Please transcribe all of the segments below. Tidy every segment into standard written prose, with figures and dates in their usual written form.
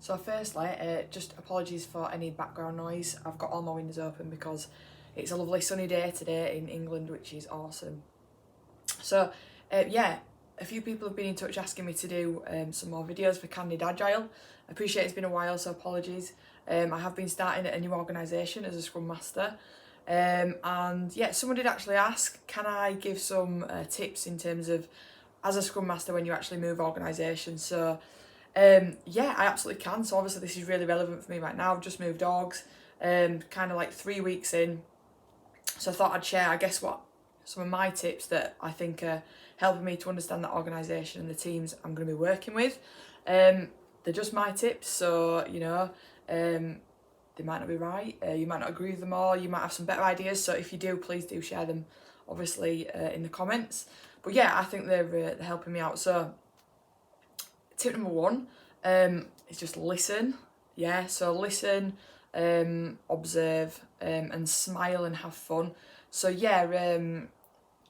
So firstly, just apologies for any background noise. I've got all my windows open because it's a lovely sunny day today in England, which is awesome. So yeah, a few people have been in touch asking me to do some more videos for Candid Agile. I appreciate it's been a while, so apologies. I have been starting at a new organisation as a Scrum Master. And yeah, someone did actually ask, can I give some tips in terms of as a Scrum Master when you actually move organisations? So yeah, I absolutely can. So obviously this is really relevant for me right now. I've just moved orgs, kind of like 3 weeks in. So I thought I'd share, I guess, what some of my tips that I think are helping me to understand that organisation and the teams I'm going to be working with. They're just my tips, so they might not be right. You might not agree with them all. You might have some better ideas. So if you do, please do share them, obviously, in the comments. But yeah, I think they're helping me out. So tip number 1 is just listen. Yeah, so listen, observe, and smile and have fun. So yeah,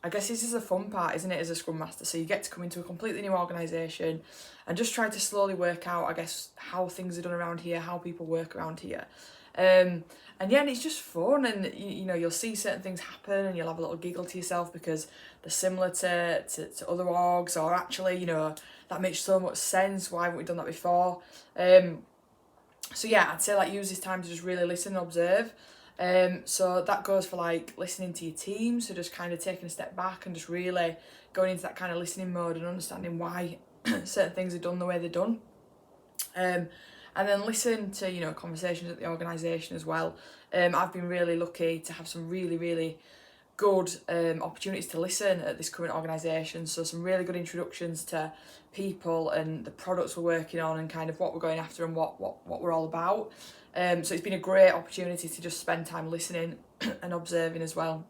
I guess this is the fun part, isn't it, as a Scrum Master? So you get to come into a completely new organisation and just try to slowly work out, I guess, how things are done around here, how people work around here. And yeah, and it's just fun, and you'll see certain things happen and you'll have a little giggle to yourself because they're similar to other orgs, or actually, that makes so much sense, why haven't we done that before? So yeah, I'd say like use this time to just really listen and observe. So that goes for like listening to your team, so just kind of taking a step back and just really going into that kind of listening mode and understanding why certain things are done the way they're done. And then listen to conversations at the organisation as well. I've been really lucky to have some really good opportunities to listen at this current organisation, so some really good introductions to people and the products we're working on and kind of what we're going after and what we're all about. So it's been a great opportunity to just spend time listening and observing as well.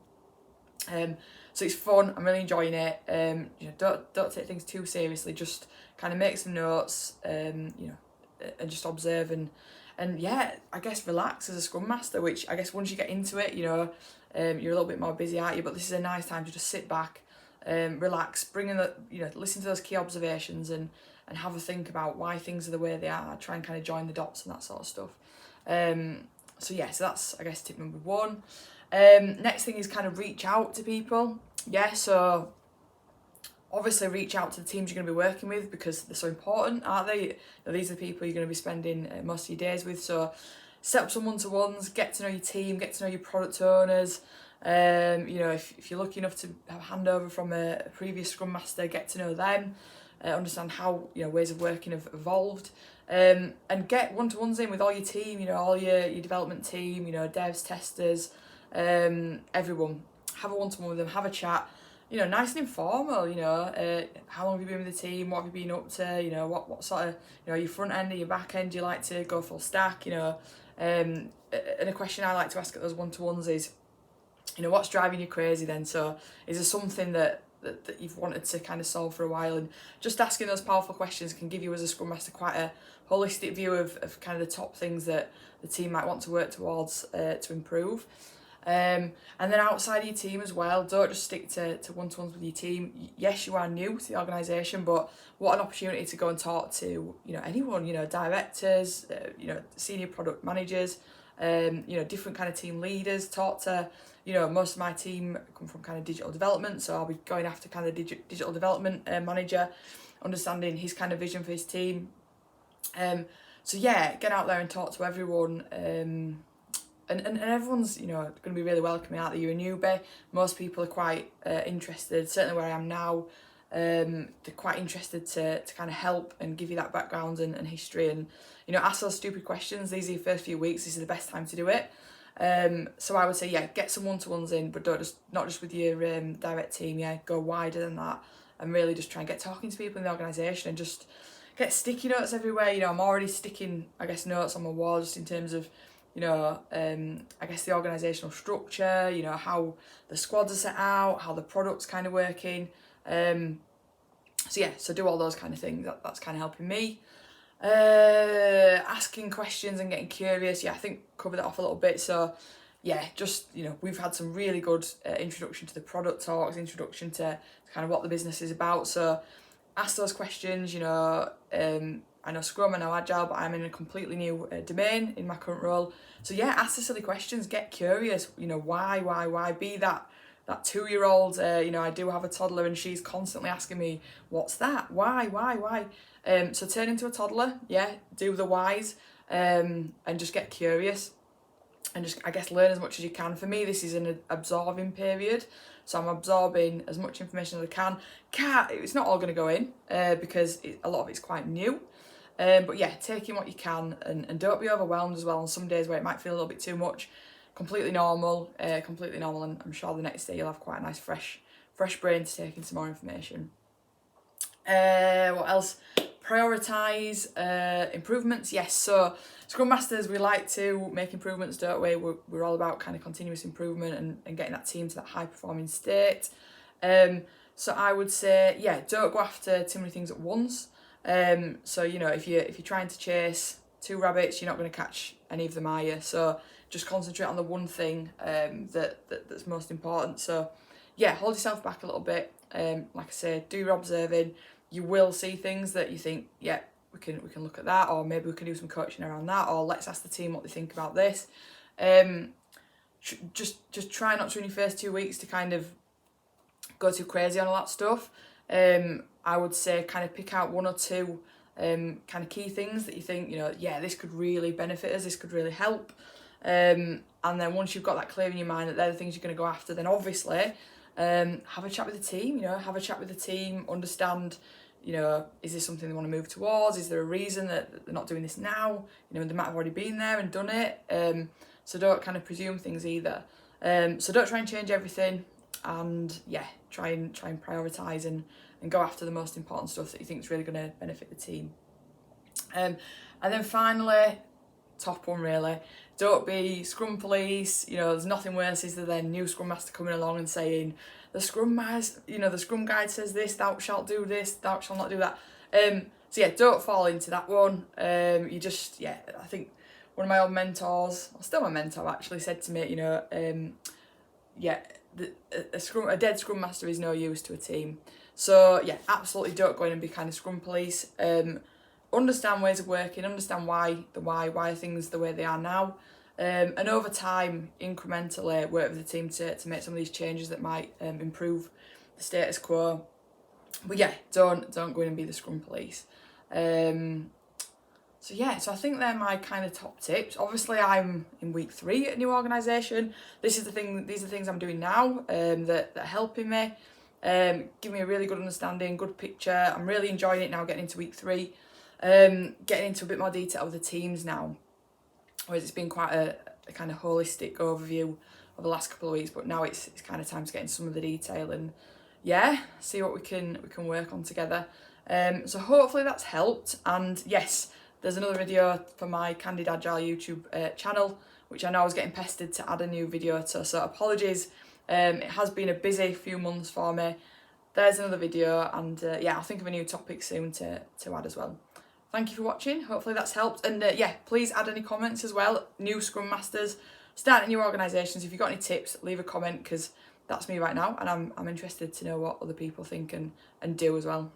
So it's fun, I'm really enjoying it. Don't take things too seriously, just kind of make some notes, and just observe and yeah, I guess relax as a Scrum Master, which I guess once you get into it, you're a little bit more busy, aren't you? But this is a nice time to just sit back, relax, bring in listen to those key observations and have a think about why things are the way they are, try and kind of join the dots and that sort of stuff. So yeah, so that's, I guess, tip number 1. Next thing is kind of reach out to people. Yeah, so obviously reach out to the teams you're going to be working with because they're so important, aren't they? These are the people you're going to be spending most of your days with. So set up some one-to-ones, get to know your team, get to know your product owners. If you're lucky enough to have a handover from a previous Scrum Master, get to know them, understand how ways of working have evolved, and get one-to-ones in with all your team, all your development team, devs, testers, everyone. Have a one-to-one with them, have a chat. Nice and informal, how long have you been with the team, what have you been up to, what sort of, your front end or your back end, do you like to go full stack, and a question I like to ask at those one-to-ones is, what's driving you crazy then? So is there something that you've wanted to kind of solve for a while? And just asking those powerful questions can give you as a Scrum Master quite a holistic view of kind of the top things that the team might want to work towards to improve. And then outside of your team as well, don't just stick to one-to-ones with your team. Yes, you are new to the organisation, but what an opportunity to go and talk to anyone, directors, senior product managers, different kind of team leaders. Talk to most of my team come from kind of digital development, so I'll be going after kind of digital development manager, understanding his kind of vision for his team. So yeah, get out there and talk to everyone. And everyone's going to be really welcoming, aren't they? You're a newbie. Most people are quite interested, certainly where I am now. They're quite interested to kind of help and give you that background and history and ask those stupid questions. These are your first few weeks. This is the best time to do it. So I would say, yeah, get some one-to-ones in, but not just with your direct team. Yeah, go wider than that and really just try and get talking to people in the organisation and just get sticky notes everywhere. I'm already sticking, I guess, notes on my wall just in terms of I guess the organisational structure, how the squads are set out, how the product's kind of working. So do all those kind of things. That's kind of helping me. Asking questions and getting curious. Yeah, I think cover that off a little bit. So yeah, just, we've had some really good introduction to the product talks, introduction to kind of what the business is about. So ask those questions. You know, I know Scrum, I know Agile, but I'm in a completely new domain in my current role. So yeah, ask the silly questions, get curious. You know, why? Be that 2-year-old. You know, I do have a toddler, and she's constantly asking me, "What's that? Why? So turn into a toddler. Yeah, do the whys, and just get curious, and just, I guess, learn as much as you can. For me, this is an absorbing period, so I'm absorbing as much information as I can. It's not all going to go in because a lot of it's quite new. But yeah, take in what you can, and don't be overwhelmed as well on some days where it might feel a little bit too much. Completely normal, and I'm sure the next day you'll have quite a nice fresh brain to take in some more information. What else? Prioritise improvements. Yes, so Scrum Masters, we like to make improvements, don't we? We're all about kind of continuous improvement and getting that team to that high performing state. So I would say, yeah, don't go after too many things at once. So, you know, if you're trying to chase 2 rabbits, you're not going to catch any of them, are you? So just concentrate on the one thing that's most important. So yeah, hold yourself back a little bit. Like I say, do your observing. You will see things that you think, yeah, we can look at that, or maybe we can do some coaching around that, or let's ask the team what they think about this. Just try not to, in your first 2 weeks, to kind of go too crazy on all that stuff. I would say kind of pick out 1 or 2 kind of key things that you think, you know, yeah, this could really benefit us, this could really help. And then once you've got that clear in your mind that they're the things you're going to go after, then obviously have a chat with the team. You know, understand, you know, is this something they want to move towards? Is there a reason that they're not doing this now? You know, they might have already been there and done it. So don't kind of presume things either. So don't try and change everything, and yeah, try and prioritise and go after the most important stuff that you think is really going to benefit the team. And then finally, top one really, don't be Scrum police. You know, there's nothing worse is there new Scrum Master coming along and saying, the Scrum Guide says this, thou shalt do this, thou shalt not do that. So yeah, don't fall into that one. I think one of my old mentors, or still my mentor actually, said to me, you know, a dead Scrum Master is no use to a team. So yeah, absolutely don't go in and be kind of Scrum police. Understand ways of working, understand why things the way they are now, and over time, incrementally work with the team to make some of these changes that might improve the status quo. But yeah, don't go in and be the Scrum police. So I think they're my kind of top tips. Obviously, I'm in week 3 at a new organisation. These are the things I'm doing now that are helping me, give me a really good understanding, good picture. I'm really enjoying it now, getting into week 3. Getting into a bit more detail with the teams now, whereas it's been quite a kind of holistic overview of the last couple of weeks, but now it's kind of time to get into some of the detail and see what we can work on together. So hopefully that's helped, and yes, there's another video for my Candid Agile YouTube channel, which I know I was getting pestered to add a new video to, so apologies. It has been a busy few months for me. There's another video, and I'll think of a new topic soon to add as well. Thank you for watching. Hopefully that's helped. And please add any comments as well. New Scrum Masters, starting new organisations. If you've got any tips, leave a comment, because that's me right now, and I'm interested to know what other people think and do as well.